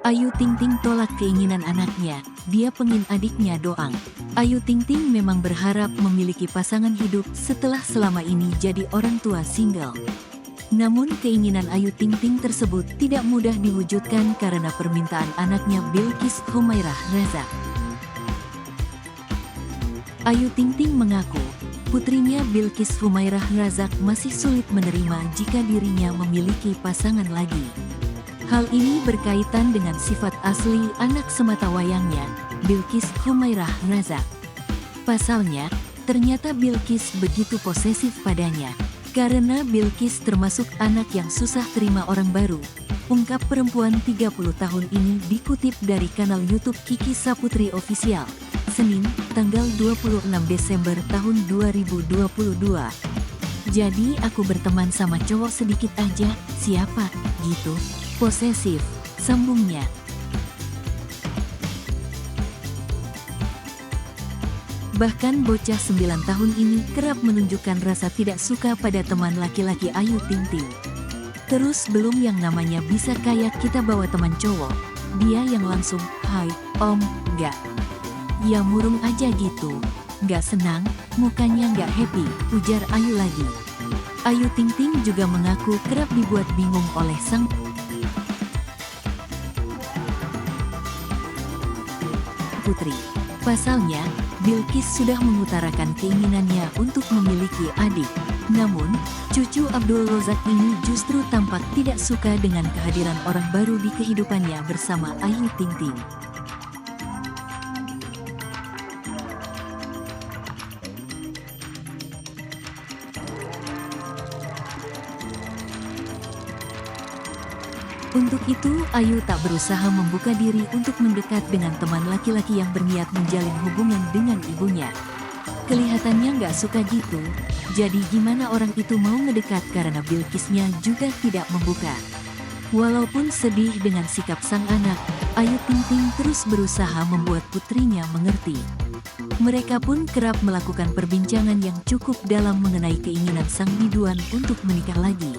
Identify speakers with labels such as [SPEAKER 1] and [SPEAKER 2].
[SPEAKER 1] Ayu Ting Ting tolak keinginan anaknya, dia pengen adiknya doang. Ayu Ting Ting memang berharap memiliki pasangan hidup setelah selama ini jadi orang tua single. Namun keinginan Ayu Ting Ting tersebut tidak mudah diwujudkan karena permintaan anaknya Bilqis Humairah Razak. Ayu Ting Ting mengaku, putrinya Bilqis Humairah Razak masih sulit menerima jika dirinya memiliki pasangan lagi. Hal ini berkaitan dengan sifat asli anak sematawayangnya, Bilqis Humairah Razak. Pasalnya, ternyata Bilqis begitu posesif padanya. Karena Bilqis termasuk anak yang susah terima orang baru. Ungkap perempuan 30 tahun ini dikutip dari kanal YouTube Kiki Saputri Official. Senin, tanggal 26 Desember tahun 2022. Jadi aku berteman sama cowok sedikit aja, siapa, gitu. Posesif, sambungnya. Bahkan bocah 9 tahun ini kerap menunjukkan rasa tidak suka pada teman laki-laki Ayu Ting Ting. Terus belum yang namanya bisa kayak kita bawa teman cowok, dia yang langsung, "Hai, om, enggak." Ya murung aja gitu. Enggak senang, mukanya enggak happy, ujar Ayu lagi. Ayu Ting Ting juga mengaku kerap dibuat bingung oleh sang putri. Pasalnya, Bilqis sudah mengutarakan keinginannya untuk memiliki adik. Namun, cucu Abdul Rozak ini justru tampak tidak suka dengan kehadiran orang baru di kehidupannya bersama Ayu Ting Ting. Untuk itu, Ayu tak berusaha membuka diri untuk mendekat dengan teman laki-laki yang berniat menjalin hubungan dengan ibunya. Kelihatannya nggak suka gitu, jadi gimana orang itu mau ngedekat karena Bilqisnya juga tidak membuka. Walaupun sedih dengan sikap sang anak, Ayu Ting Ting terus berusaha membuat putrinya mengerti. Mereka pun kerap melakukan perbincangan yang cukup dalam mengenai keinginan sang biduan untuk menikah lagi.